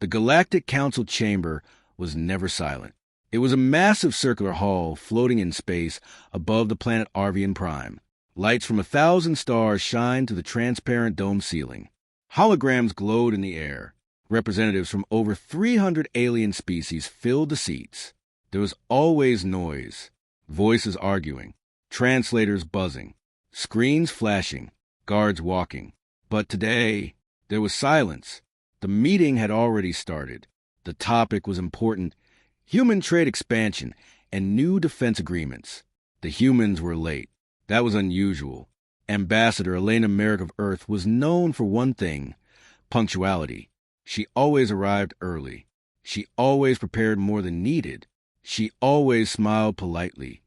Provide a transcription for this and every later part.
The Galactic Council chamber was never silent. It was a massive circular hall floating in space above the planet Arvian Prime. Lights from 1,000 stars shined through the transparent dome ceiling. Holograms glowed in the air. Representatives from over 300 alien species filled the seats. There was always noise, voices arguing, translators buzzing, screens flashing, guards walking. But today, there was silence. The meeting had already started. The topic was important: human trade expansion and new defense agreements. The humans were late. That was unusual. Ambassador Elena Merrick of Earth was known for one thing: punctuality. She always arrived early. She always prepared more than needed. She always smiled politely,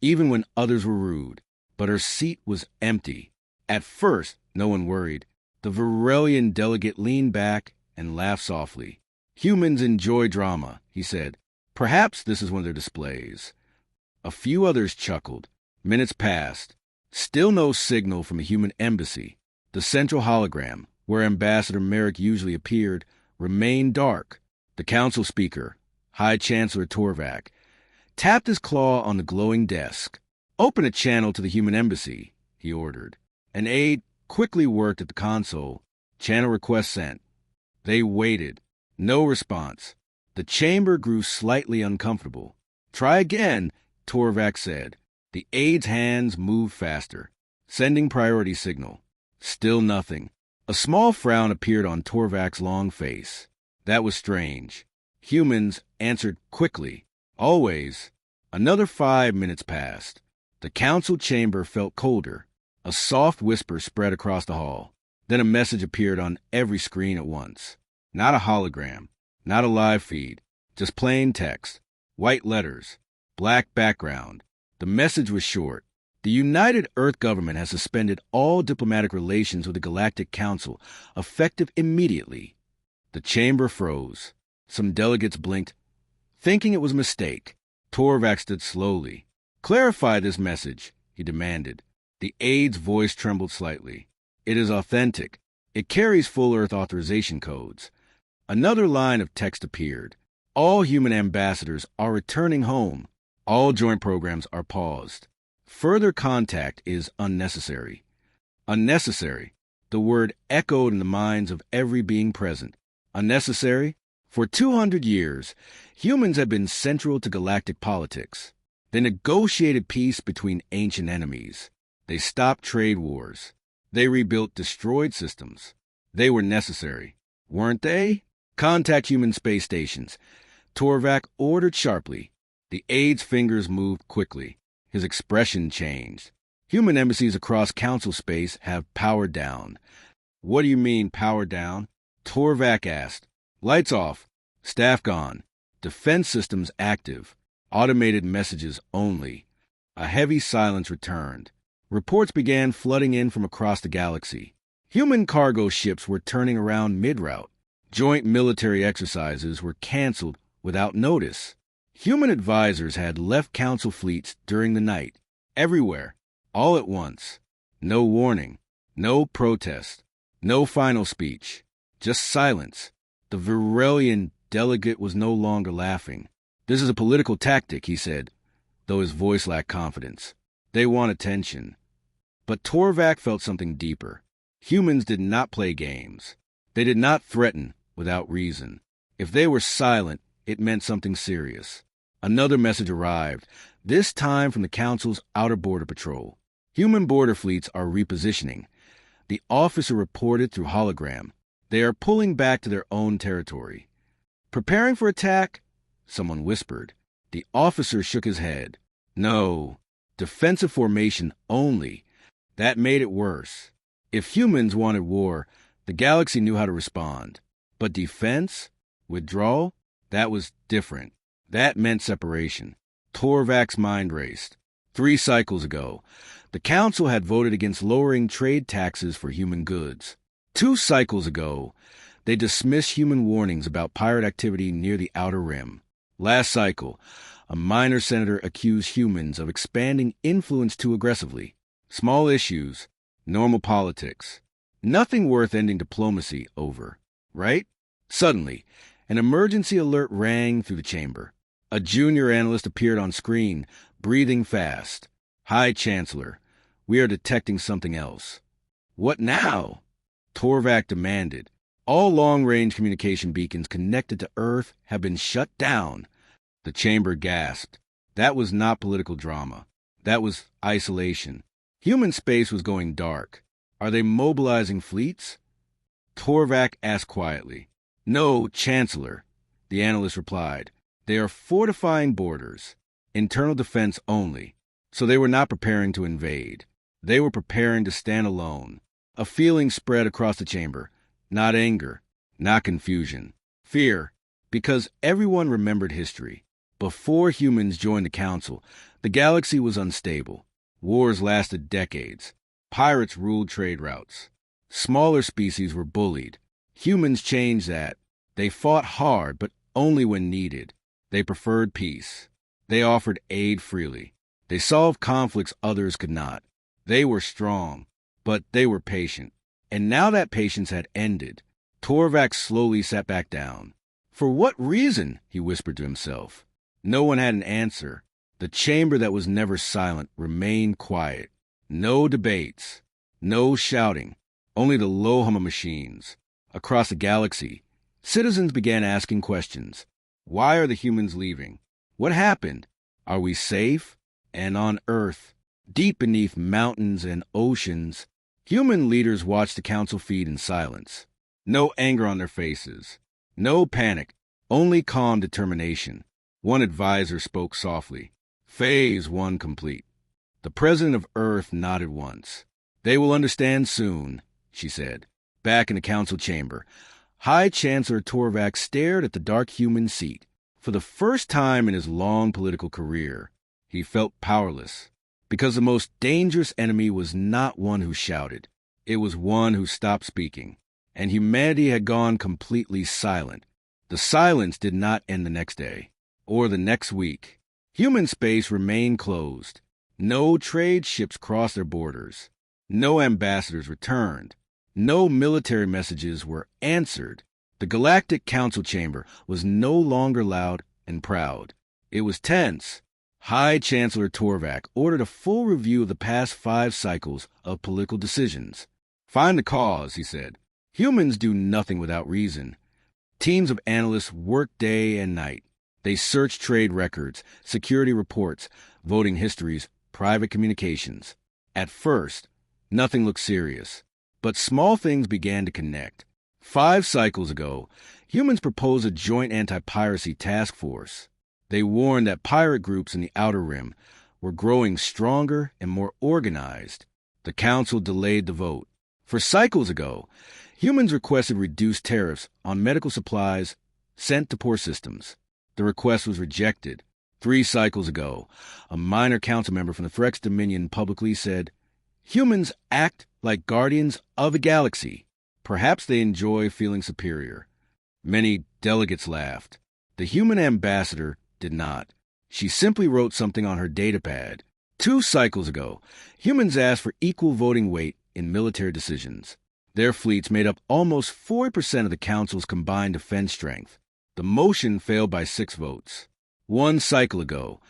even when others were rude. But her seat was empty. At first, no one worried. The Varelian delegate leaned back and laughed softly. "Humans enjoy drama," he said. "Perhaps this is one of their displays." A few others chuckled. Minutes passed. Still no signal from a human embassy. The central hologram, where Ambassador Merrick usually appeared, remained dark. The council speaker, High Chancellor Torvak, tapped his claw on the glowing desk. "Open a channel to the human embassy," he ordered. An aide quickly worked at the console. Channel request sent. They waited. No response. The chamber grew slightly uncomfortable. "Try again," Torvak said. The aide's hands moved faster. Sending priority signal. Still nothing. A small frown appeared on Torvak's long face. That was strange. Humans answered quickly. Always. Another 5 minutes passed. The council chamber felt colder. A soft whisper spread across the hall. Then a message appeared on every screen at once. Not a hologram. Not a live feed. Just plain text. White letters. Black background. The message was short. The United Earth government has suspended all diplomatic relations with the Galactic Council, effective immediately. The chamber froze. Some delegates blinked, thinking it was a mistake. Torvak stood slowly. "Clarify this message," he demanded. The aide's voice trembled slightly. "It is authentic. It carries full Earth authorization codes." Another line of text appeared. "All human ambassadors are returning home. All joint programs are paused. Further contact is unnecessary." Unnecessary. The word echoed in the minds of every being present. Unnecessary? For 200 years, humans have been central to galactic politics. They negotiated peace between ancient enemies. They stopped trade wars. They rebuilt destroyed systems. They were necessary, weren't they? "Contact human space stations," Torvak ordered sharply. The aide's fingers moved quickly. His expression changed. "Human embassies across council space have powered down." "What do you mean, powered down?" Torvak asked. "Lights off. Staff gone. Defense systems active. Automated messages only." A heavy silence returned. Reports began flooding in from across the galaxy. Human cargo ships were turning around mid-route. Joint military exercises were canceled without notice. Human advisors had left council fleets during the night. Everywhere. All at once. No warning. No protest. No final speech. Just silence. The Varelian delegate was no longer laughing. "This is a political tactic," he said, though his voice lacked confidence. "They want attention." But Torvak felt something deeper. Humans did not play games. They did not threaten without reason. If they were silent, it meant something serious. Another message arrived, this time from the Council's Outer Border Patrol. Human border fleets are repositioning. The officer reported through hologram. They are pulling back to their own territory. "Preparing for attack?" someone whispered. The officer shook his head. "No, defensive formation only." That made it worse. If humans wanted war, the galaxy knew how to respond. But defense? Withdrawal? That was different. That meant separation. Torvak's mind raced. 3 cycles ago, the Council had voted against lowering trade taxes for human goods. 2 cycles ago, they dismissed human warnings about pirate activity near the Outer Rim. Last cycle, a minor senator accused humans of expanding influence too aggressively. Small issues, normal politics. Nothing worth ending diplomacy over, right? Suddenly, an emergency alert rang through the chamber. A junior analyst appeared on screen, breathing fast. "High Chancellor, we are detecting something else." "What now?" Torvak demanded. "All long-range communication beacons connected to Earth have been shut down." The chamber gasped. That was not political drama. That was isolation. Human space was going dark. "Are they mobilizing fleets?" Torvak asked quietly. "No, Chancellor," the analyst replied. "They are fortifying borders. Internal defense only." So they were not preparing to invade. They were preparing to stand alone. A feeling spread across the chamber. Not anger, not confusion. Fear, because everyone remembered history. Before humans joined the Council, the galaxy was unstable. Wars lasted decades. Pirates ruled trade routes. Smaller species were bullied. Humans changed that. They fought hard, but only when needed. They preferred peace. They offered aid freely. They solved conflicts others could not. They were strong, but they were patient. And now that patience had ended, Torvak slowly sat back down. "For what reason?" he whispered to himself. No one had an answer. The chamber that was never silent remained quiet. No debates, no shouting, only the low hum of machines. Across the galaxy, citizens began asking questions. Why are the humans leaving? What happened? Are we safe? And on Earth, deep beneath mountains and oceans, human leaders watched the council feed in silence. No anger on their faces. No panic. Only calm determination. One advisor spoke softly. "Phase 1 complete." The president of Earth nodded once. "They will understand soon," she said. Back in the council chamber, High Chancellor Torvak stared at the dark human seat. For the first time in his long political career, he felt powerless, because the most dangerous enemy was not one who shouted. It was one who stopped speaking, and humanity had gone completely silent. The silence did not end the next day, or the next week. Human space remained closed. No trade ships crossed their borders. No ambassadors returned. No military messages were answered. The Galactic Council chamber was no longer loud and proud. It was tense. High Chancellor Torvak ordered a full review of the past 5 cycles of political decisions. "Find the cause," he said. "Humans do nothing without reason." Teams of analysts worked day and night. They searched trade records, security reports, voting histories, private communications. At first, nothing looked serious, but small things began to connect. 5 cycles ago, humans proposed a joint anti-piracy task force. They warned that pirate groups in the Outer Rim were growing stronger and more organized. The Council delayed the vote. For cycles ago, humans requested reduced tariffs on medical supplies sent to poor systems. The request was rejected. 3 cycles ago, a minor council member from the Threx Dominion publicly said, "Humans act like guardians of the galaxy. Perhaps they enjoy feeling superior." Many delegates laughed. The human ambassador did not. She simply wrote something on her datapad. 2 cycles ago, humans asked for equal voting weight in military decisions. Their fleets made up almost 40% of the Council's combined defense strength. The motion failed by 6 votes. 1 cycle ago,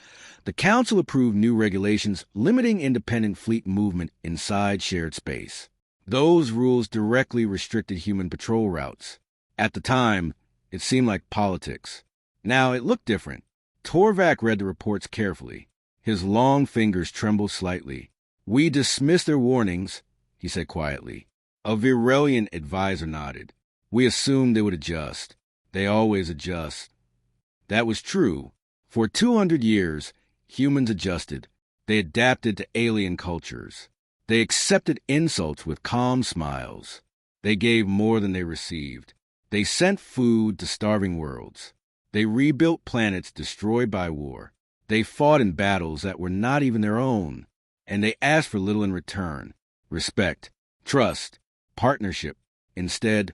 the Council approved new regulations limiting independent fleet movement inside shared space. Those rules directly restricted human patrol routes. At the time, it seemed like politics. Now it looked different. Torvak read the reports carefully. His long fingers trembled slightly. "We dismiss their warnings," he said quietly. A virulent advisor nodded. "We assumed they would adjust. They always adjust." That was true. For 200 years, humans adjusted. They adapted to alien cultures. They accepted insults with calm smiles. They gave more than they received. They sent food to starving worlds. They rebuilt planets destroyed by war. They fought in battles that were not even their own. And they asked for little in return. Respect, trust, partnership. Instead,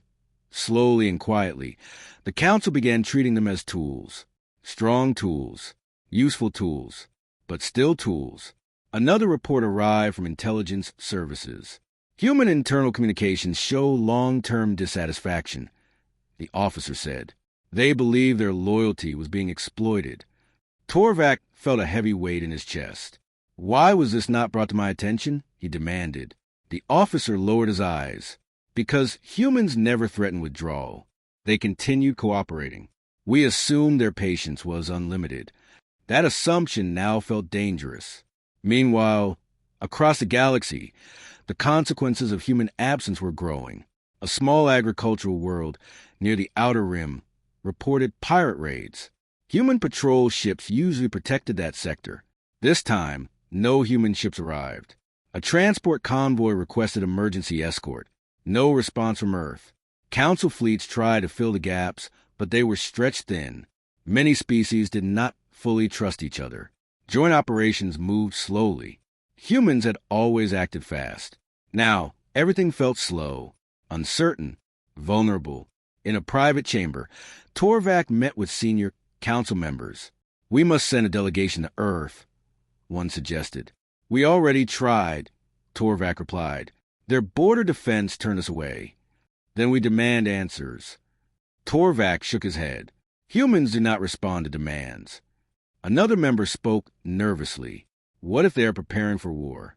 slowly and quietly, the Council began treating them as tools. Strong tools, useful tools, but still tools. Another report arrived from intelligence services. Human internal communications show long-term dissatisfaction. the officer said. They believed their loyalty was being exploited. Torvak felt a heavy weight in his chest. Why was this not brought to my attention? He demanded. The officer lowered his eyes. Because humans never threatened withdrawal. They continued cooperating. We assumed their patience was unlimited. That assumption now felt dangerous. Meanwhile, across the galaxy, the consequences of human absence were growing. A small agricultural world near the outer rim reported pirate raids. Human patrol ships usually protected that sector. This time, no human ships arrived. A transport convoy requested emergency escort. No response from Earth. Council fleets tried to fill the gaps, but they were stretched thin. Many species did not fully trust each other. Joint operations moved slowly. Humans had always acted fast. Now, everything felt slow, uncertain, vulnerable. In a private chamber, Torvak met with senior council members. We must send a delegation to Earth, one suggested. We already tried, Torvak replied. Their border defense turned us away. Then we demand answers. Torvak shook his head. Humans do not respond to demands. Another member spoke nervously. What if they are preparing for war?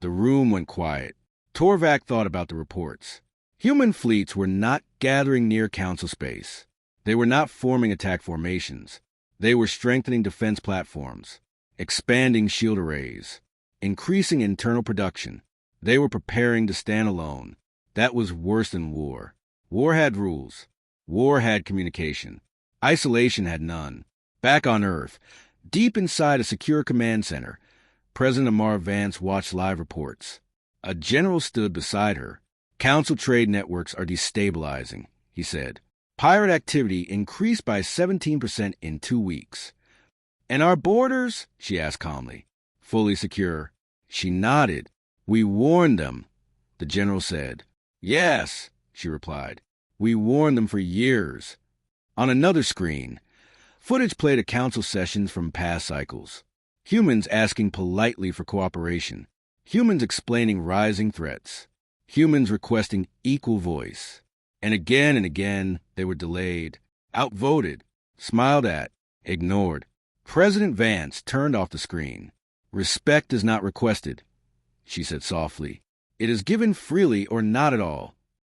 The room went quiet. Torvak thought about the reports. Human fleets were not gathering near council space. They were not forming attack formations. They were strengthening defense platforms, expanding shield arrays, increasing internal production. They were preparing to stand alone. That was worse than war. War had rules. War had communication. Isolation had none. Back on Earth, deep inside a secure command center, President Amar Vance watched live reports. A general stood beside her. Council trade networks are destabilizing, he said. Pirate activity increased by 17% in 2 weeks. And our borders? She asked calmly. Fully secure. She nodded. We warned them, the general said. Yes, she replied. We warned them for years. On another screen, footage played of council sessions from past cycles. Humans asking politely for cooperation. Humans explaining rising threats. Humans requesting equal voice. And again, they were delayed, outvoted, smiled at, ignored. President Vance turned off the screen. Respect is not requested, she said softly. It is given freely or not at all.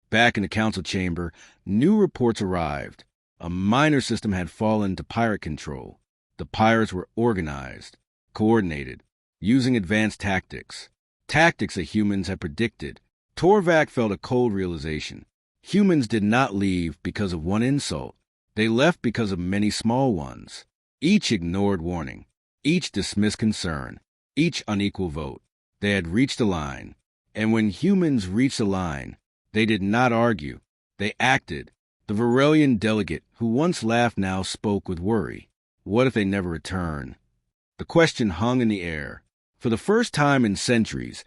Back in the council chamber, new reports arrived. A minor system had fallen to pirate control. The pirates were organized, coordinated, using advanced tactics. Tactics that humans had predicted. Torvak felt a cold realization. Humans did not leave because of one insult. They left because of many small ones. Each ignored warning. Each dismissed concern. Each unequal vote. They had reached a line. And when humans reached a line, they did not argue. They acted. The Varelian delegate, who once laughed now spoke with worry. What if they never return? The question hung in the air. For the first time in centuries,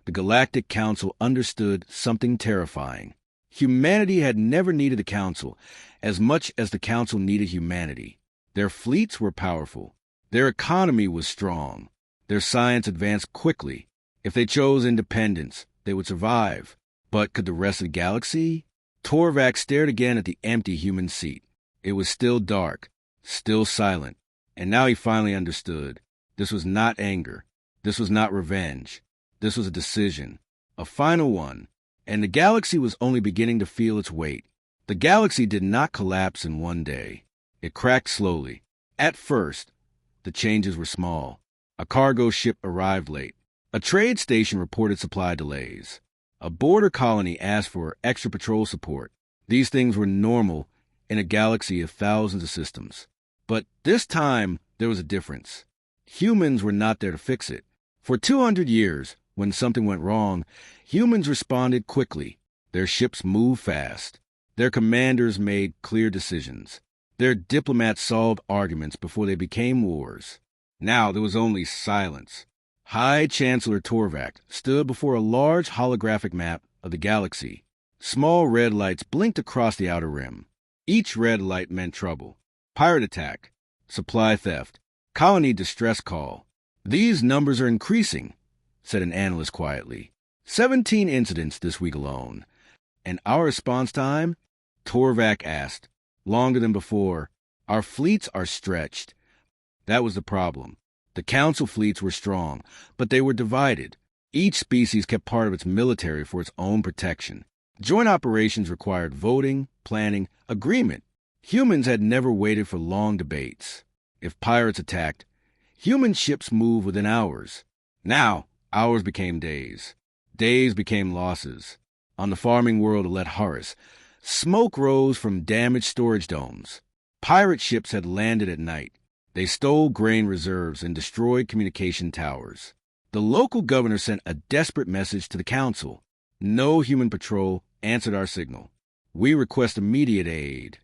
the Galactic Council understood something terrifying. Humanity had never needed the Council as much as the Council needed humanity. Their fleets were powerful. Their economy was strong. Their science advanced quickly. If they chose independence, they would survive. But could the rest of the galaxy? Torvak stared again at the empty human seat. It was still dark, still silent. And now he finally understood. This was not anger. This was not revenge. This was a decision. A final one. And the galaxy was only beginning to feel its weight. The galaxy did not collapse in one day. It cracked slowly. At first, the changes were small. A cargo ship arrived late. A trade station reported supply delays. A border colony asked for extra patrol support. These things were normal in a galaxy of thousands of systems. But this time, there was a difference. Humans were not there to fix it. For 200 years, when something went wrong, humans responded quickly. Their ships moved fast. Their commanders made clear decisions. Their diplomats solved arguments before they became wars. Now there was only silence. High Chancellor Torvak stood before a large holographic map of the galaxy. Small red lights blinked across the outer rim. Each red light meant trouble. Pirate attack, supply theft, colony distress call. These numbers are increasing, said an analyst quietly. 17 incidents this week alone. And our response time? Torvak asked. Longer than before. Our fleets are stretched. That was the problem. The Council fleets were strong, but they were divided. Each species kept part of its military for its own protection. Joint operations required voting, planning, agreement. Humans had never waited for long debates. If pirates attacked, human ships moved within hours. Now, hours became days. Days became losses. On the farming world of Let Horace, smoke rose from damaged storage domes. Pirate ships had landed at night. They stole grain reserves and destroyed communication towers. The local governor sent a desperate message to the council. No human patrol answered our signal. We request immediate aid.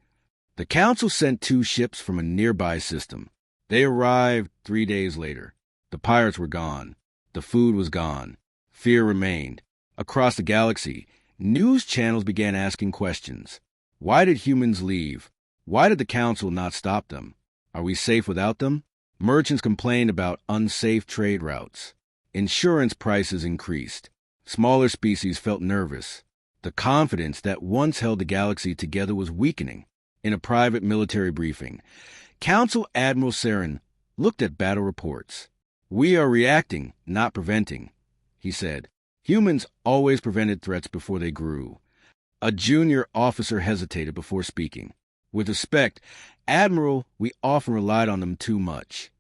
The council sent 2 ships from a nearby system. They arrived 3 days later. The pirates were gone. The food was gone. Fear remained. Across the galaxy, news channels began asking questions. Why did humans leave? Why did the council not stop them? Are we safe without them? Merchants complained about unsafe trade routes. Insurance prices increased. Smaller species felt nervous. The confidence that once held the galaxy together was weakening. In a private military briefing, Council Admiral Saren looked at battle reports. We are reacting, not preventing, he said. Humans always prevented threats before they grew. A junior officer hesitated before speaking. With respect, Admiral, we often relied on them too much.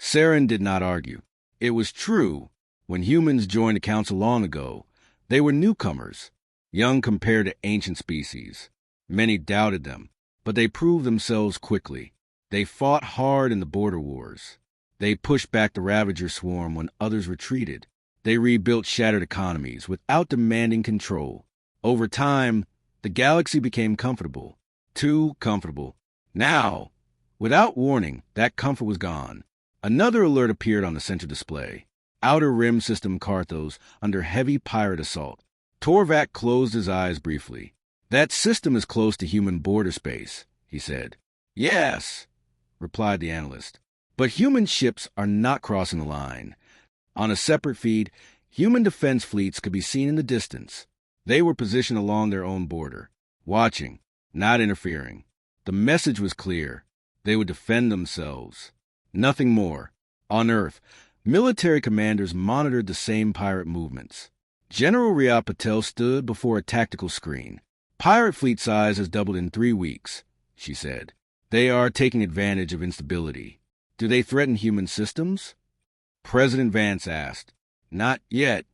Saren did not argue. It was true. When humans joined the Council long ago, they were newcomers, young compared to ancient species. Many doubted them, but they proved themselves quickly. They fought hard in the border wars. They pushed back the Ravager swarm when others retreated. They rebuilt shattered economies without demanding control. Over time, the galaxy became comfortable. Too comfortable. Now, without warning, that comfort was gone. Another alert appeared on the center display. Outer Rim System Carthos under heavy pirate assault. Torvak closed his eyes briefly. That system is close to human border space, he said. Yes, replied the analyst. But human ships are not crossing the line. On a separate feed, human defense fleets could be seen in the distance. They were positioned along their own border, watching, not interfering. The message was clear. They would defend themselves. Nothing more. On Earth, military commanders monitored the same pirate movements. General Riyad Patel stood before a tactical screen. Pirate fleet size has doubled in 3 weeks, she said. They are taking advantage of instability. Do they threaten human systems? President Vance asked. Not yet.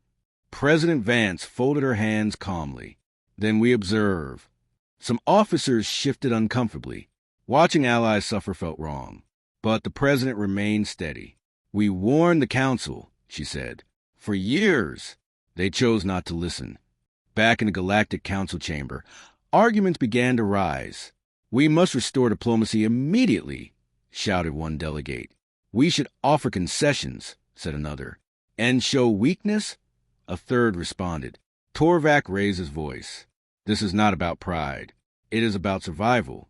President Vance folded her hands calmly. Then we observe. Some officers shifted uncomfortably. Watching allies suffer felt wrong. But the president remained steady. We warned the council, she said. For years, they chose not to listen. Back in the Galactic Council chamber, arguments began to rise. We must restore diplomacy immediately, shouted one delegate. We should offer concessions, said another. And show weakness? A third responded. Torvak raised his voice. This is not about pride. It is about survival.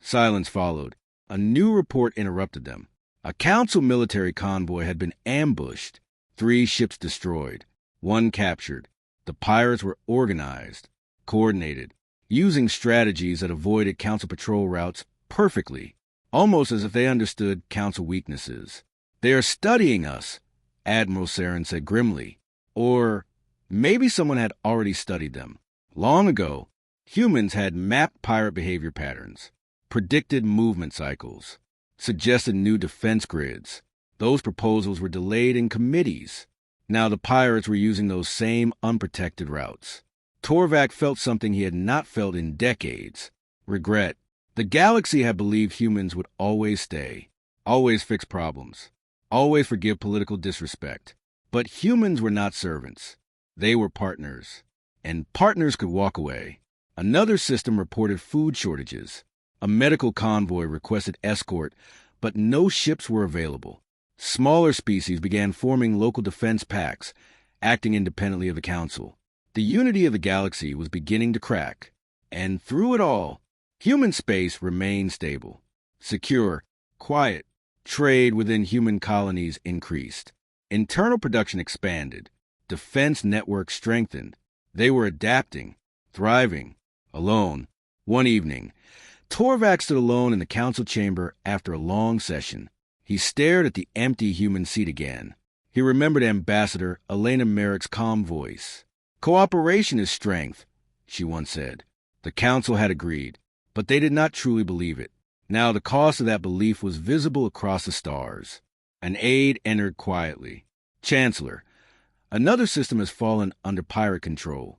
Silence followed. A new report interrupted them. A council military convoy had been ambushed. 3 ships destroyed. 1 captured. The pirates were organized, coordinated, using strategies that avoided council patrol routes perfectly, almost as if they understood council weaknesses. They are studying us, Admiral Saren said grimly. Or maybe someone had already studied them. Long ago, humans had mapped pirate behavior patterns, predicted movement cycles, suggested new defense grids. Those proposals were delayed in committees. Now the pirates were using those same unprotected routes. Torvak felt something he had not felt in decades. Regret. The galaxy had believed humans would always stay, always fix problems, always forgive political disrespect. But humans were not servants. They were partners. And partners could walk away. Another system reported food shortages. A medical convoy requested escort, but no ships were available. Smaller species began forming local defense pacts, acting independently of the council. The unity of the galaxy was beginning to crack. And through it all, human space remained stable, secure, quiet. Trade within human colonies increased. Internal production expanded. Defense networks strengthened. They were adapting, thriving, alone. One evening, Torvak stood alone in the council chamber after a long session. He stared at the empty human seat again. He remembered Ambassador Elena Merrick's calm voice. "Cooperation is strength," she once said. The council had agreed, but they did not truly believe it. Now the cost of that belief was visible across the stars. An aide entered quietly. "Chancellor, another system has fallen under pirate control."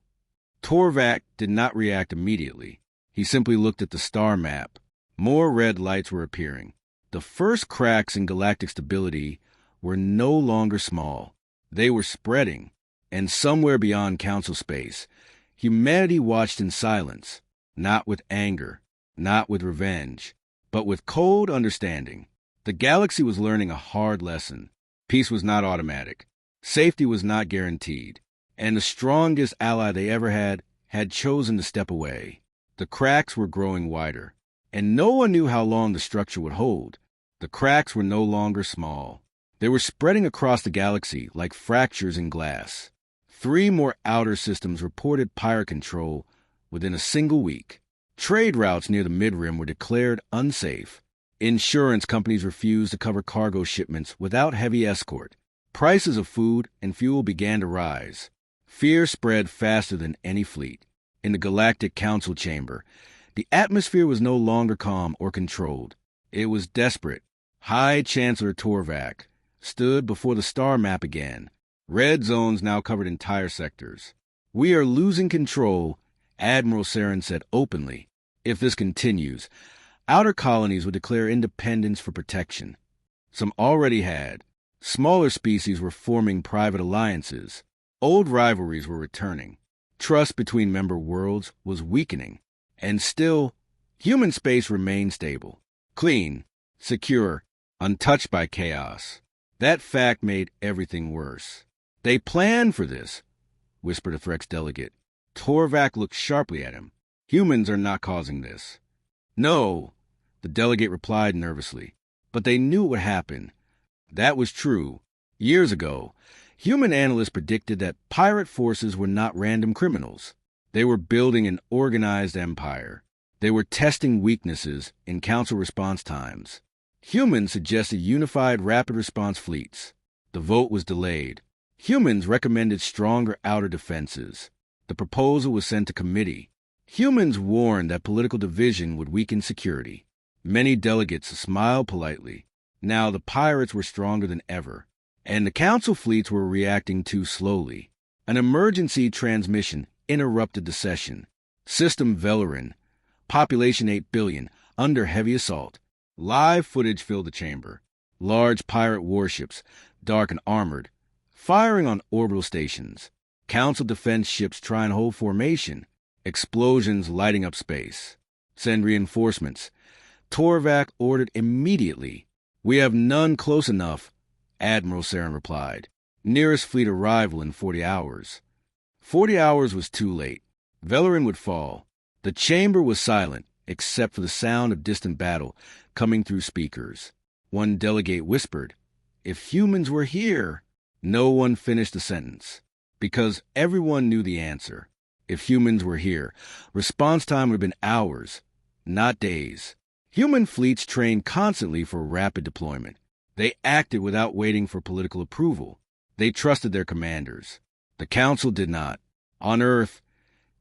Torvak did not react immediately. He simply looked at the star map. More red lights were appearing. The first cracks in galactic stability were no longer small. They were spreading, and somewhere beyond council space, humanity watched in silence, not with anger, not with revenge, but with cold understanding. The galaxy was learning a hard lesson. Peace was not automatic. Safety was not guaranteed. And the strongest ally they ever had chosen to step away. The cracks were growing wider, and no one knew how long the structure would hold. The cracks were no longer small. They were spreading across the galaxy like fractures in glass. 3 more outer systems reported pirate control within a single week. Trade routes near the mid-rim were declared unsafe. Insurance companies refused to cover cargo shipments without heavy escort. Prices of food and fuel began to rise. Fear spread faster than any fleet. In the Galactic Council chamber, the atmosphere was no longer calm or controlled. It was desperate. High Chancellor Torvak stood before the star map again. Red zones now covered entire sectors. "We are losing control," Admiral Saren said openly. "If this continues, outer colonies would declare independence for protection." Some already had. Smaller species were forming private alliances. Old rivalries were returning. Trust between member worlds was weakening. And still, human space remained stable. Clean, secure, untouched by chaos. That fact made everything worse. "They planned for this," whispered a Threx delegate. Torvak looked sharply at him. "Humans are not causing this." "No," the delegate replied nervously. "But they knew it would happen." That was true. Years ago, human analysts predicted that pirate forces were not random criminals. They were building an organized empire. They were testing weaknesses in council response times. Humans suggested unified rapid response fleets. The vote was delayed. Humans recommended stronger outer defenses. The proposal was sent to committee. Humans warned that political division would weaken security. Many delegates smiled politely. Now the pirates were stronger than ever, and the council fleets were reacting too slowly. An emergency transmission interrupted the session. System Velarin, population 8 billion, under heavy assault. Live footage filled the chamber. Large pirate warships, dark and armored, firing on orbital stations. Council defense ships try and hold formation. Explosions lighting up space. "Send reinforcements." Torvak ordered immediately. "We have none close enough," Admiral Saren replied. "Nearest fleet arrival in 40 hours. 40 hours was too late. Velarin would fall. The chamber was silent, except for the sound of distant battle coming through speakers. One delegate whispered, "If humans were here." No one finished the sentence, because everyone knew the answer. If humans were here, response time would have been hours, not days. Human fleets trained constantly for rapid deployment. They acted without waiting for political approval. They trusted their commanders. The Council did not. On Earth,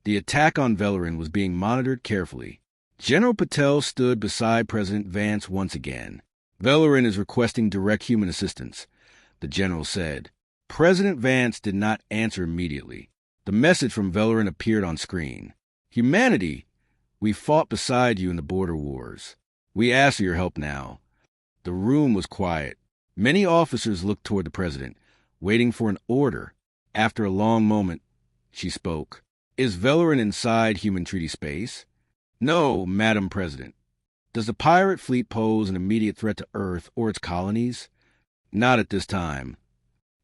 the attack on Velarin was being monitored carefully. General Patel stood beside President Vance once again. "Velarin is requesting direct human assistance," the general said. President Vance did not answer immediately. The message from Velarin appeared on screen. "Humanity, we fought beside you in the border wars. We ask for your help now." The room was quiet. Many officers looked toward the president, waiting for an order. After a long moment, she spoke. "Is Velarin inside human treaty space?" "No, Madam President." "Does the pirate fleet pose an immediate threat to Earth or its colonies?" "Not at this time."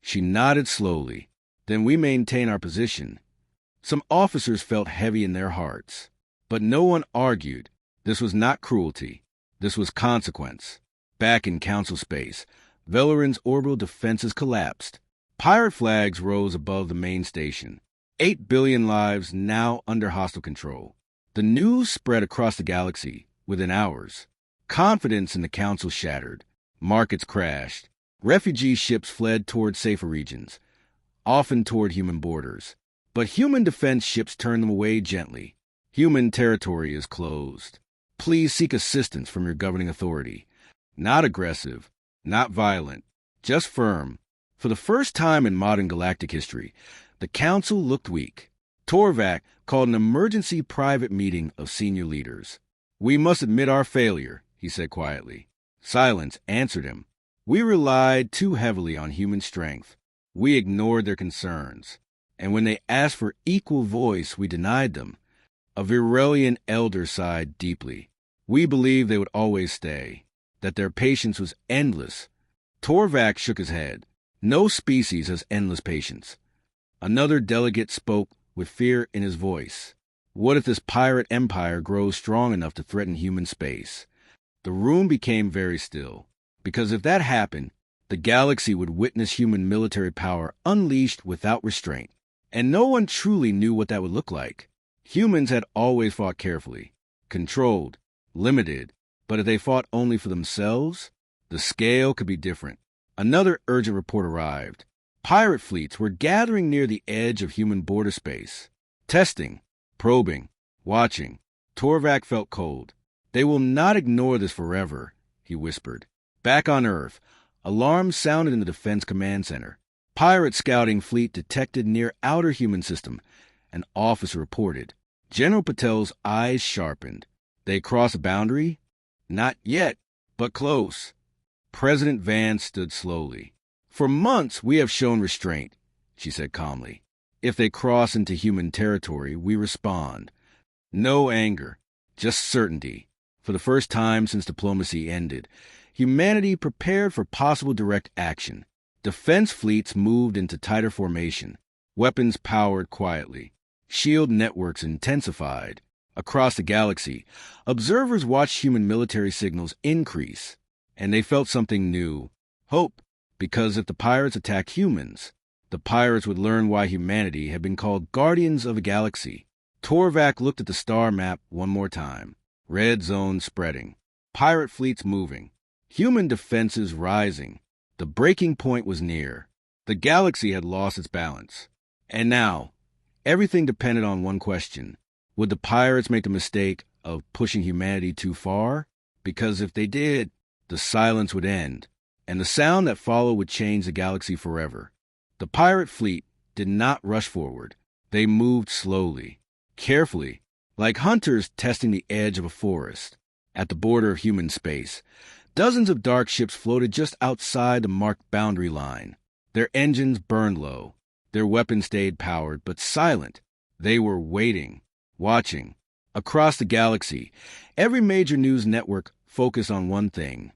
She nodded slowly. "Then we maintain our position." Some officers felt heavy in their hearts, but no one argued. This was not cruelty. This was consequence. Back in council space, Velarin's orbital defenses collapsed. Pirate flags rose above the main station. 8 billion lives now under hostile control. The news spread across the galaxy within hours. Confidence in the Council shattered. Markets crashed. Refugee ships fled toward safer regions, often toward human borders. But human defense ships turned them away gently. Human territory is closed. Please seek assistance from your governing authority. Not aggressive, not violent, just firm. For the first time in modern galactic history, the Council looked weak. Torvak called an emergency private meeting of senior leaders. "We must admit our failure," he said quietly. Silence answered him. "We relied too heavily on human strength. We ignored their concerns. And when they asked for equal voice, we denied them." A Virelian elder sighed deeply. "We believed they would always stay, that their patience was endless." Torvak shook his head. "No species has endless patience." Another delegate spoke with fear in his voice. "What if this pirate empire grows strong enough to threaten human space?" The room became very still, because if that happened, the galaxy would witness human military power unleashed without restraint. And no one truly knew what that would look like. Humans had always fought carefully, controlled, limited, but if they fought only for themselves, the scale could be different. Another urgent report arrived. Pirate fleets were gathering near the edge of human border space. Testing, probing, watching. Torvak felt cold. "They will not ignore this forever," he whispered. Back on Earth, alarms sounded in the Defense Command Center. Pirate scouting fleet detected near outer human system, an officer reported. General Patel's eyes sharpened. They cross a boundary? Not yet, but close. President Vance stood slowly. "For months we have shown restraint," she said calmly. "If they cross into human territory, we respond. No anger, just certainty." For the first time since diplomacy ended, humanity prepared for possible direct action. Defense fleets moved into tighter formation. Weapons powered quietly. Shield networks intensified. Across the galaxy, observers watched human military signals increase, and they felt something new. Hope, because if the pirates attacked humans, the pirates would learn why humanity had been called guardians of a galaxy. Torvak looked at the star map one more time. Red zone spreading. Pirate fleets moving. Human defenses rising. The breaking point was near. The galaxy had lost its balance. And now, everything depended on one question. Would the pirates make the mistake of pushing humanity too far? Because if they did, the silence would end, and the sound that followed would change the galaxy forever. The pirate fleet did not rush forward. They moved slowly, carefully, like hunters testing the edge of a forest. At the border of human space, dozens of dark ships floated just outside the marked boundary line. Their engines burned low. Their weapons stayed powered, but silent. They were waiting, watching. Across the galaxy, every major news network focused on one thing: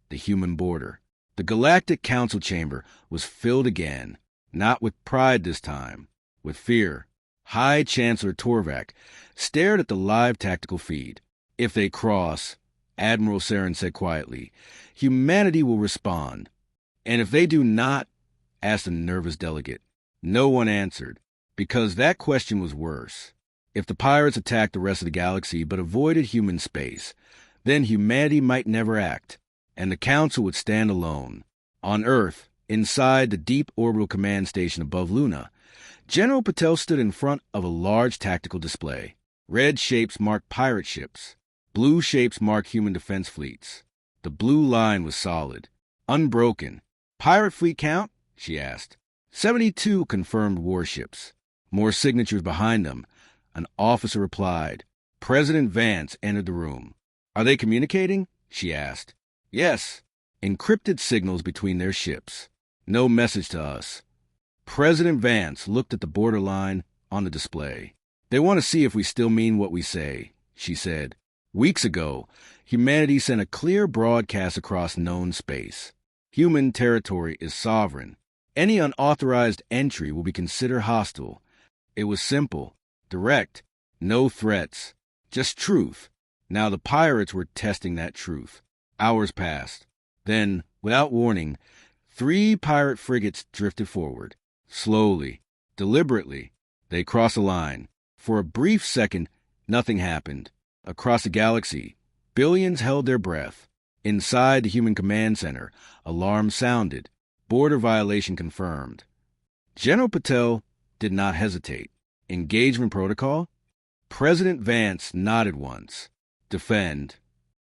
the human border. The Galactic Council chamber was filled again, not with pride this time, with fear. High Chancellor Torvak stared at the live tactical feed. "If they cross," Admiral Saren said quietly, "humanity will respond." "And if they do not?" asked a nervous delegate. No one answered, because that question was worse. If the pirates attacked the rest of the galaxy but avoided human space, then humanity might never act, and the Council would stand alone. On Earth, inside the deep orbital command station above Luna, General Patel stood in front of a large tactical display. Red shapes marked pirate ships. Blue shapes marked human defense fleets. The blue line was solid, unbroken. "Pirate fleet count?" she asked. 72 confirmed warships. More signatures behind them. An officer replied. President Vance entered the room. "Are they communicating?" she asked. "Yes." Encrypted signals between their ships. "No message to us." President Vance looked at the borderline on the display. "They want to see if we still mean what we say," she said. "Weeks ago, humanity sent a clear broadcast across known space. Human territory is sovereign. Any unauthorized entry will be considered hostile. It was simple, direct, no threats, just truth. Now the pirates were testing that truth. Hours passed. Then, without warning, 3 pirate frigates drifted forward. Slowly, deliberately, they crossed a line. For a brief second, Nothing happened. Across the galaxy, billions held their breath. Inside the human command center, alarm sounded. Border violation confirmed. General Patel did not hesitate. Engagement protocol? President Vance nodded once. Defend.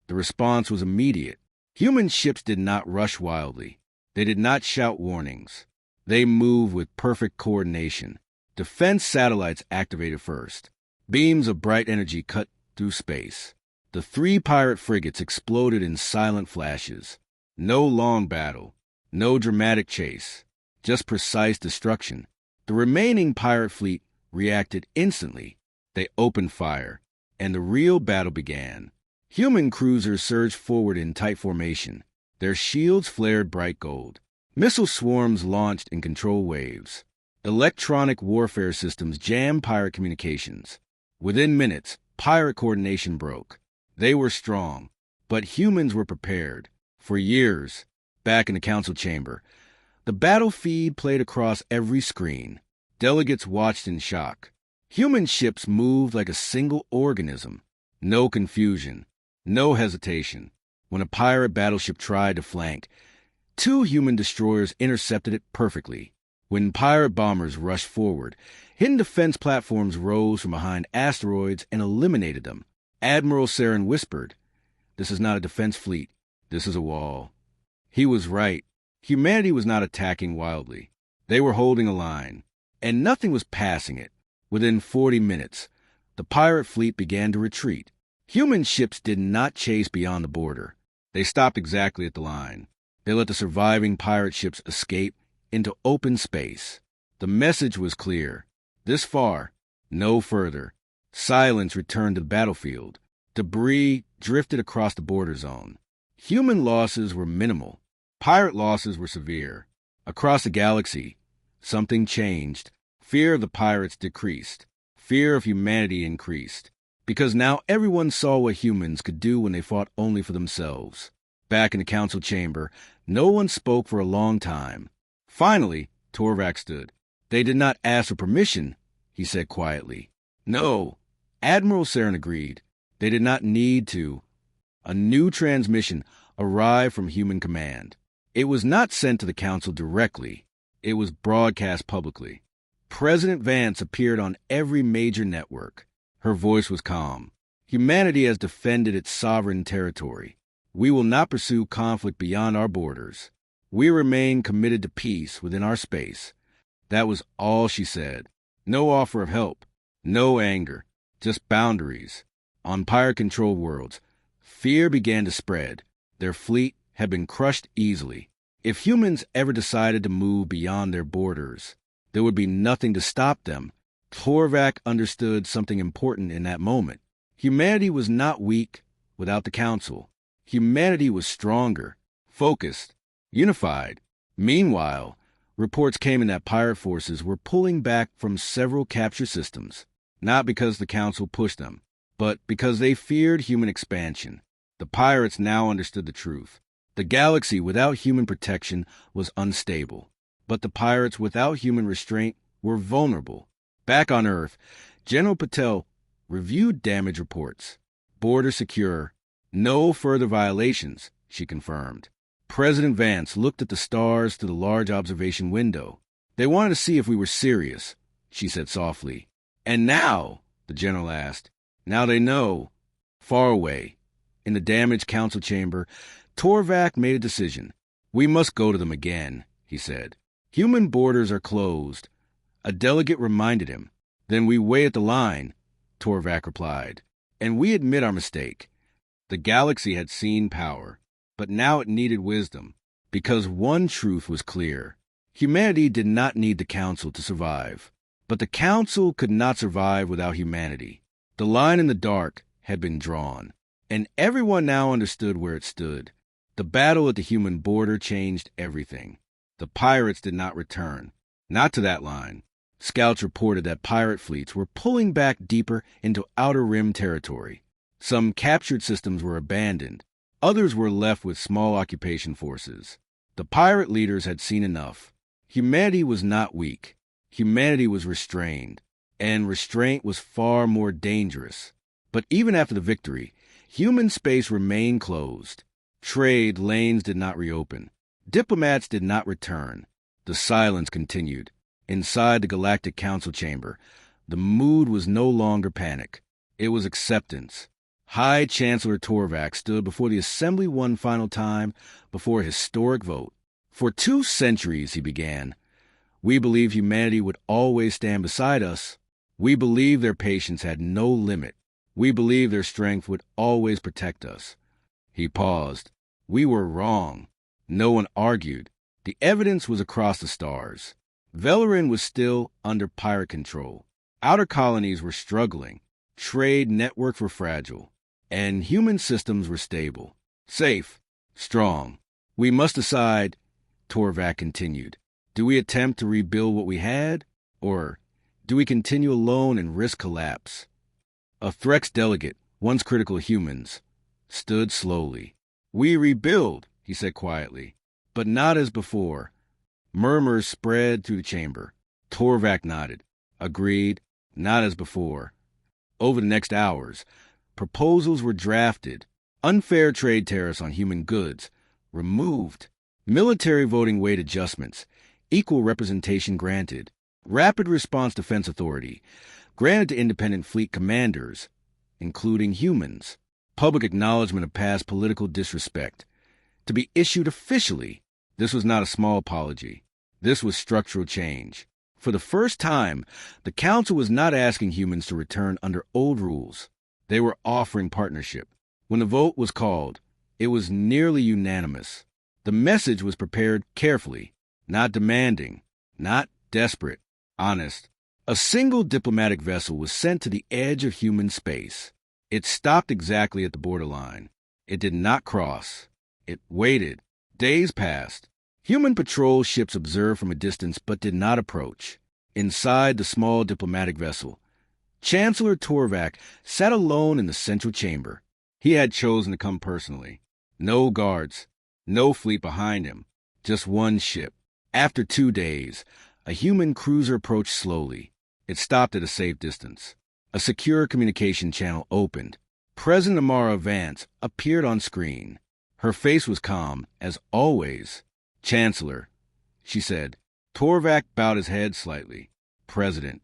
The response was immediate. Human ships did not rush wildly. They did not shout warnings. They moved with perfect coordination. Defense satellites activated first. Beams of bright energy cut through space. The 3 pirate frigates exploded in silent flashes. No long battle. No dramatic chase. Just precise destruction. The remaining pirate fleet reacted instantly. They opened fire, and the real battle began. Human cruisers surged forward in tight formation. Their shields flared bright gold. Missile swarms launched in control waves. Electronic warfare systems jammed pirate communications. Within minutes, pirate coordination broke. They were strong, but humans were prepared. For years, back in the council chamber, the battle feed played across every screen. Delegates watched in shock. Human ships moved like a single organism. No confusion, no hesitation. When a pirate battleship tried to flank, 2 human destroyers intercepted it perfectly. When pirate bombers rushed forward, hidden defense platforms rose from behind asteroids and eliminated them. Admiral Saren whispered, "This is not a defense fleet. This is a wall." He was right. Humanity was not attacking wildly. They were holding a line, and nothing was passing it. Within 40 minutes, the pirate fleet began to retreat. Human ships did not chase beyond the border. They stopped exactly at the line. They let the surviving pirate ships escape into open space. The message was clear. This far, no further. Silence returned to the battlefield. Debris drifted across the border zone. Human losses were minimal. Pirate losses were severe. Across the galaxy, something changed. Fear of the pirates decreased. Fear of humanity increased. Because now everyone saw what humans could do when they fought only for themselves. Back in the council chamber, no one spoke for a long time. Finally, Torvak stood. "They did not ask for permission," he said quietly. "No." Admiral Saren agreed. "They did not need to." A new transmission arrived from Human Command. It was not sent to the council directly. It was broadcast publicly. President Vance appeared on every major network. Her voice was calm. "Humanity has defended its sovereign territory. We will not pursue conflict beyond our borders. We remain committed to peace within our space." That was all she said. No offer of help. No anger. Just boundaries. On pirate-controlled worlds, fear began to spread. Their fleet had been crushed easily. If humans ever decided to move beyond their borders, there would be nothing to stop them. Torvak understood something important in that moment. Humanity was not weak without the Council. Humanity was stronger, focused, unified. Meanwhile, reports came in that pirate forces were pulling back from several capture systems, not because the Council pushed them, but because they feared human expansion. The pirates now understood the truth. The galaxy without human protection was unstable, but the pirates without human restraint were vulnerable. Back on Earth, General Patel reviewed damage reports. Border secure. No further violations, she confirmed. President Vance looked at the stars through the large observation window. "They wanted to see if we were serious," she said softly. "And now?" the general asked. "Now they know." Far away, in the damaged council chamber, Torvak made a decision. "We must go to them again," he said. "Human borders are closed." A delegate reminded him. "Then we wait at the line," Torvak replied. "And we admit our mistake." The galaxy had seen power, but now it needed wisdom, because one truth was clear. Humanity did not need the Council to survive, but the Council could not survive without humanity. The line in the dark had been drawn, and everyone now understood where it stood. The battle at the human border changed everything. The pirates did not return, not to that line. Scouts reported that pirate fleets were pulling back deeper into Outer Rim territory. Some captured systems were abandoned. Others were left with small occupation forces. The pirate leaders had seen enough. Humanity was not weak. Humanity was restrained. And restraint was far more dangerous But even after the victory, human space remained closed. Trade lanes did not reopen. Diplomats did not return. The silence continued. Inside the Galactic Council chamber, the mood was no longer panic. It was acceptance. High Chancellor Torvak stood before the Assembly one final time before a historic vote. For 2 centuries, he began, we believed humanity would always stand beside us. We believed their patience had no limit. We believed their strength would always protect us. He paused. We were wrong. No one argued. The evidence was across the stars. Velarin was still under pirate control. Outer colonies were struggling. Trade networks were fragile. And human systems were stable. Safe. Strong. We must decide, Torvak continued. Do we attempt to rebuild what we had? Or do we continue alone and risk collapse? A Threx delegate, once critical of humans, stood slowly. We rebuild, he said quietly, but not as before. Murmurs spread through the chamber. Torvak nodded. Agreed, not as before. Over the next hours, proposals were drafted. Unfair trade tariffs on human goods removed. Military voting weight adjustments. Equal representation granted. Rapid Response Defense Authority granted to independent fleet commanders, including humans. Public acknowledgement of past political disrespect. To be issued officially. This was not a small apology. This was structural change. For the first time, the Council was not asking humans to return under old rules. They were offering partnership. When the vote was called, it was nearly unanimous. The message was prepared carefully, not demanding, not desperate, honest. A single diplomatic vessel was sent to the edge of human space. It stopped exactly at the borderline. It did not cross. It waited. Days passed. Human patrol ships observed from a distance but did not approach. Inside the small diplomatic vessel, Chancellor Torvak sat alone in the central chamber. He had chosen to come personally. No guards, no fleet behind him, just one ship. After 2 days, a human cruiser approached slowly. It stopped at a safe distance. A secure communication channel opened. President Amara Vance appeared on screen. Her face was calm, as always. Chancellor, she said. Torvak bowed his head slightly. President.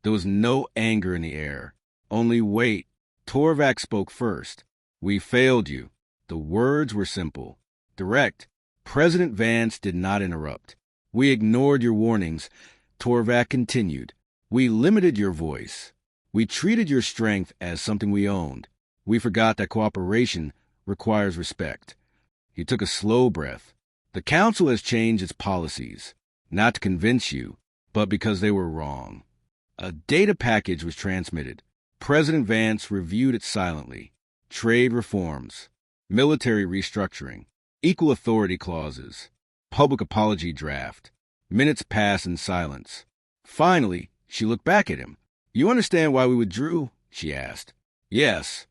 There was no anger in the air. Only wait. Torvak spoke first. We failed you. The words were simple. Direct. President Vance did not interrupt. We ignored your warnings. Torvak continued. We limited your voice. We treated your strength as something we owned. We forgot that cooperation requires respect. He took a slow breath. The Council has changed its policies, not to convince you, but because they were wrong. A data package was transmitted. President Vance reviewed it silently. Trade reforms, military restructuring, equal authority clauses, public apology draft. Minutes passed in silence. Finally, she looked back at him. You understand why we withdrew? She asked. Yes.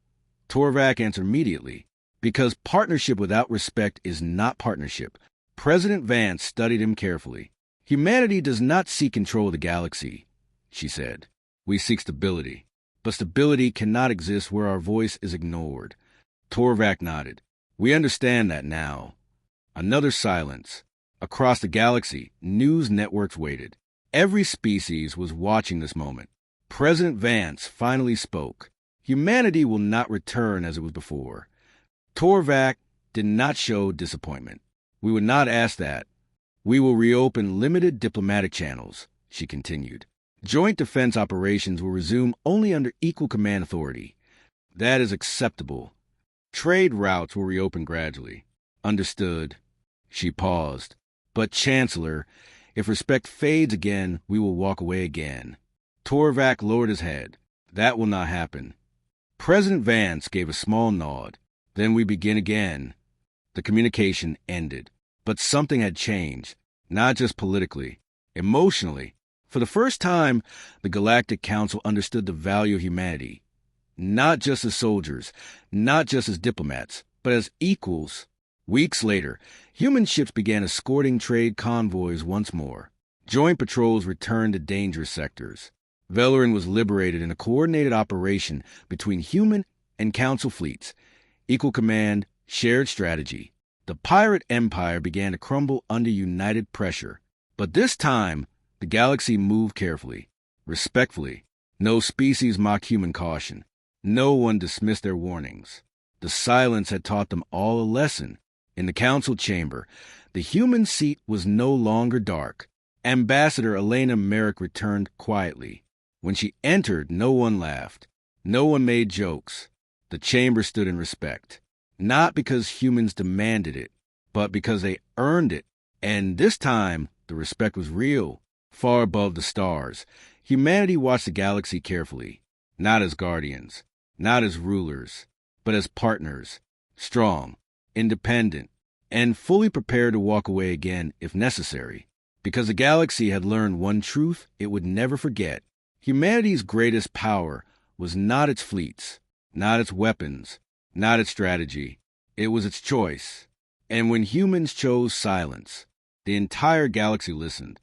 Torvak answered immediately. Because partnership without respect is not partnership. President Vance studied him carefully. Humanity does not seek control of the galaxy, she said. We seek stability. But stability cannot exist where our voice is ignored. Torvak nodded. We understand that now. Another silence. Across the galaxy, news networks waited. Every species was watching this moment. President Vance finally spoke. Humanity will not return as it was before. Torvak did not show disappointment. We would not ask that. We will reopen limited diplomatic channels, she continued. Joint defense operations will resume only under equal command authority. That is acceptable. Trade routes will reopen gradually. Understood. She paused. But, Chancellor, if respect fades again, we will walk away again. Torvak lowered his head. That will not happen. President Vance gave a small nod. Then we begin again. The communication ended. But something had changed, not just politically, emotionally. For the first time, the Galactic Council understood the value of humanity. Not just as soldiers, not just as diplomats, but as equals. Weeks later, human ships began escorting trade convoys once more. Joint patrols returned to dangerous sectors. Valoran was liberated in a coordinated operation between human and council fleets. Equal command, shared strategy. The pirate empire began to crumble under united pressure. But this time, the galaxy moved carefully, respectfully. No species mocked human caution. No one dismissed their warnings. The silence had taught them all a lesson. In the council chamber, the human seat was no longer dark. Ambassador Elena Merrick returned quietly. When she entered, no one laughed. No one made jokes. The chamber stood in respect. Not because humans demanded it, but because they earned it. And this time, the respect was real, far above the stars. Humanity watched the galaxy carefully, not as guardians, not as rulers, but as partners, strong, independent, and fully prepared to walk away again if necessary. Because the galaxy had learned one truth it would never forget. Humanity's greatest power was not its fleets, not its weapons, not its strategy. It was its choice. And when humans chose silence, the entire galaxy listened.